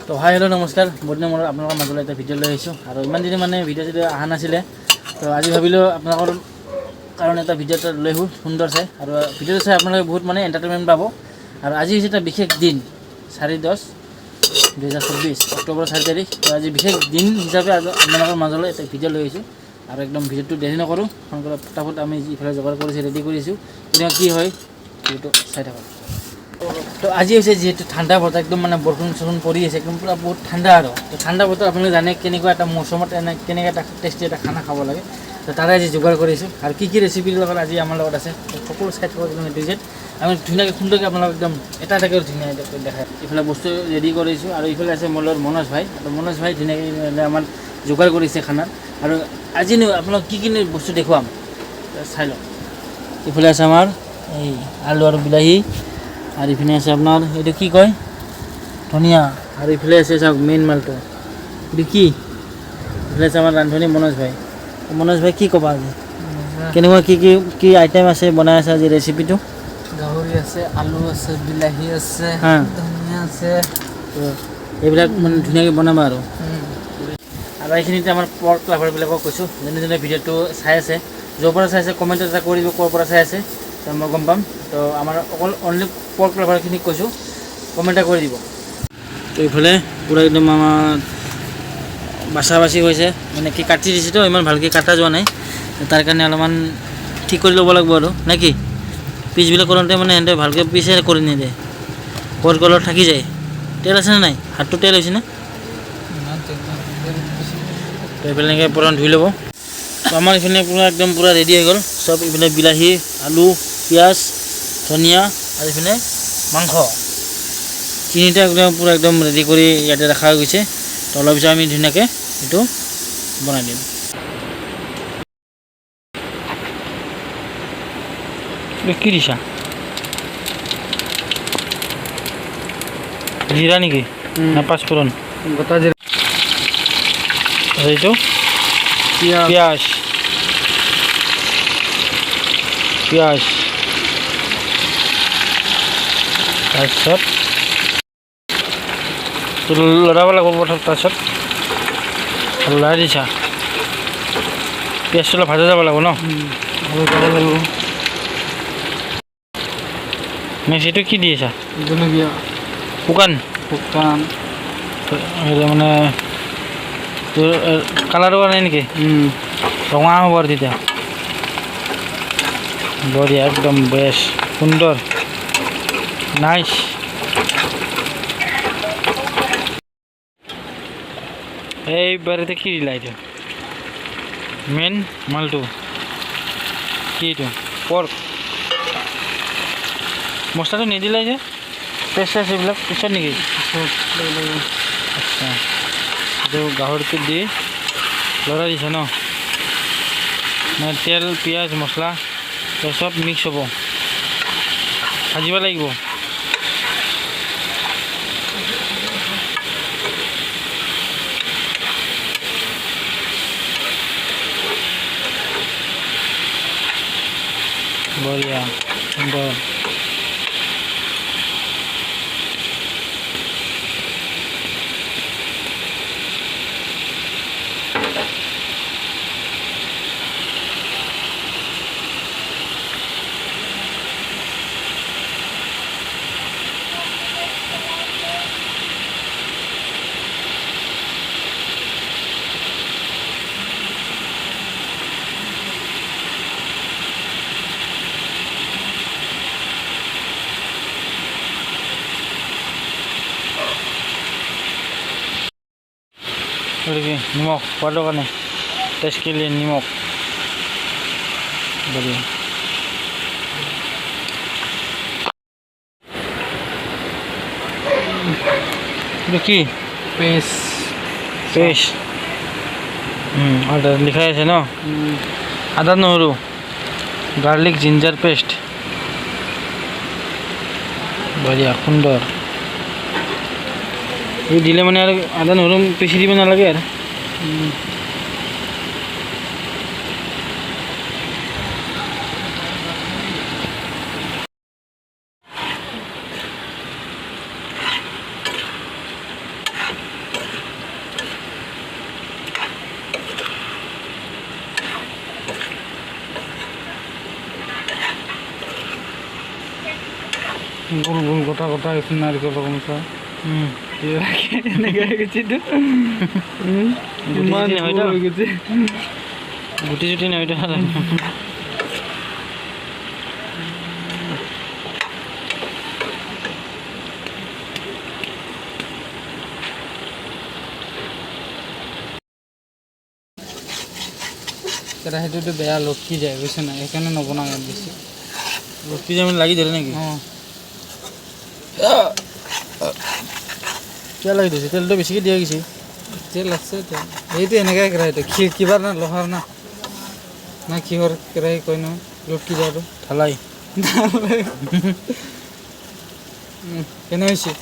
তো hi hello' নমস্কাৰ বহুত দিনৰ মূৰত আপোনালোকৰ মাজলৈ এটা ভিডিঅ' লৈ আহিছোঁ আৰু ইমান দিনে মানে ভিডিঅ' যদি অহা নাছিলে তো আজি ভাবিলোঁ আপোনালোকৰ কাৰণে এটা ভিডিঅ' এটা লৈ আহোঁ সুন্দৰ চাই আৰু ভিডিঅ'টো চাই আপোনালোকে বহুত মানে এণ্টাৰটেইনমেণ্ট পাব আৰু আজি হৈছে এটা বিশেষ দিন 4/10/2024 অক্টোবৰ 4 তাৰিখ তো আজি বিশেষ দিন হিচাপে আপোনালোকৰ মাজলৈ এটা ভিডিঅ' লৈ আহিছোঁ আৰু একদম ভিডিঅ'টো দেৰি নকৰোঁ সোনকালে ফটাফট আমি যিফালে যোগাৰ কৰিছোঁ ৰেডি কৰিছোঁ তেতিয়া কি হয় ভিডিঅ'টো চাই থাকক। তো আজি হৈছে যেহেতু ঠাণ্ডা বতৰ একদম মানে বৰষুণ চৰষুণ পৰি আছে একদম পুৰা বহুত ঠাণ্ডা আৰু তো ঠাণ্ডা বতৰ আপোনালোকে জানে কেনেকুৱা এটা মৌচমত কেনেকৈ এটা টেষ্টি এটা খানা খাব লাগে তো তাৰে আজি যোগাৰ কৰিছোঁ আৰু কি ৰেচিপিৰ লগত আজি আমাৰ লগত আছে সকলো চাই থাকক একদম ডিজেট আমি ধুনীয়াকৈ সুন্দৰকৈ আপোনালোক একদম এটা এটাকৈ ধুনীয়া দেখায় ইফালে বস্তু ৰেডি কৰিছোঁ আৰু ইফালে আছে মোৰ লগত মনোজ ভাই আৰু মনোজ ভাই ধুনীয়াকৈ আমাৰ যোগাৰ কৰিছে খানাৰ আৰু আজি আপোনালোক কি বস্তু দেখুৱাম চাই লওক। ইফালে আছে আমাৰ এই আলু আৰু বিলাহী আর এখানে আছে আপনার এটা কি কয় ধনিয়া আর এফালে আছে চাওক মেইন মালটো এটা কি এফালে আছে আমার রান্ধনি মনোজ ভাই কি ক'বা আজি কেনেকুৱা কি আইটেম আছে বনাই আছে আজি ৰেচিপিটো গাহৰি আছে আলু আছে বিলাহী আছে ধনিয়া আছে এইবিলাক মানে ধুনীয়াকৈ বনাবা আৰু এইখিনিতে আমাৰ পৰ্ক লাভাৰবিলাকক কৈছোঁ যোনে ভিডিঅ'টো চাই আছে য'ৰ পৰা চাই আছে কমেণ্ট এটা কৰি দিব ক'ৰ পৰা চাই আছে তো মই গম পাম তো আমাৰ অকল অনলি পৰ্ক লাভাৰখিনিক কৈছোঁ কমেণ্ট এটা কৰি দিব। তো এইফালে পূৰা একদম আমাৰ বাচি হৈছে মানে কি কাটি দিছে তো ইমান ভালকৈ কাটা যোৱা নাই তাৰ কাৰণে অলপমান ঠিক কৰি ল'ব লাগিব আৰু নে কি পিচবিলাক কৰোঁতে মানে সিহঁতে ভালকৈ পিচে কৰি নিদিয়ে ক'ৰ কলত থাকি যায় তেল আছেনে নাই হাতটো তেল হৈছেনে তো এইফালে এনেকৈ পূৰা ধুই ল'ব। তো আমাৰ এইফালে একদম পূৰা ৰেডি হৈ গ'ল চব এইফালে বিলাহী আলু পিঁয়াজ ধনিয়া আৰু এইফালে মাংস তিনিটা একদম ৰেডি কৰি ইয়াতে ৰখা হৈ গৈছে তো অলপ পিছত আমি ধুনীয়াকৈ এইটো বনাই দিম। কি দিছা জিৰা নেকি না পাঁচফোৰণ গোটা জিৰা এইটো পিঁয়াজ তাৰপিছত লৰাব লাগিব প্ৰথম তাৰপিছত লৰাই দিছা পিঁয়াজটো অলপ ভাজা যাব লাগিব ন নেক্সট এইটো কি দিছা জলকীয়া শুকান মানে কালাৰৰ কাৰণে নেকি ৰঙা হ'ব আৰু তেতিয়া বঢ়িয়া একদম বেছ সুন্দৰ নাইচ। এইবাৰতে কি দিলা এইটো মেইন মালটো কি এইটো পৰ্ক মছলাটো নিদিলাই যে পেষ্ট আছে এইবিলাক পিছত নেকি আচ্ছা এইটো গাহৰিটো দি লৰাই দিছে ন মানে তেল পিঁয়াজ মছলা চব মিক্স হ'ব ভাজিব লাগিব বঢ়িয়া সুন্দৰ। নিমখ সোৱাদৰ কাৰণে টেষ্ট के लिए নিমখ बढ़िया কি পেষ্ট অৰ্ডাৰ লিখাই আছে ন আদা নহৰু গাৰ্লিক জিঞ্জাৰ পেষ্ট বঢ়িয়া সুন্দৰ এই দিলে মানে আৰু আদা নহৰু পিচি দিব নালাগে আৰু গোল গোল গোটা গোটা এইটো নাৰিকলৰ কমচা এনেকৈ গৈছেতো ইমান হয়তো হৈ গৈছে গুটি চুটি নহয়তো কেৰাহীটোতো বেয়া লটকি যায় বুজিছে নাই সেইকাৰণে নবনাওঁ ইয়াত বেছি লটকি যায় মানে লাগি ধৰে নেকি অঁ কিয় লাগি ধৰিছে তেলটো বেছিকৈ দিয়া গৈছে তেল আছে এতিয়া এইটো এনেকৈ কেৰাহীটো কিবা না লোহাৰ না না কিহৰ কেৰাহী কয় নহয় লটকি যায়টো ঢালাই কেনে হৈছে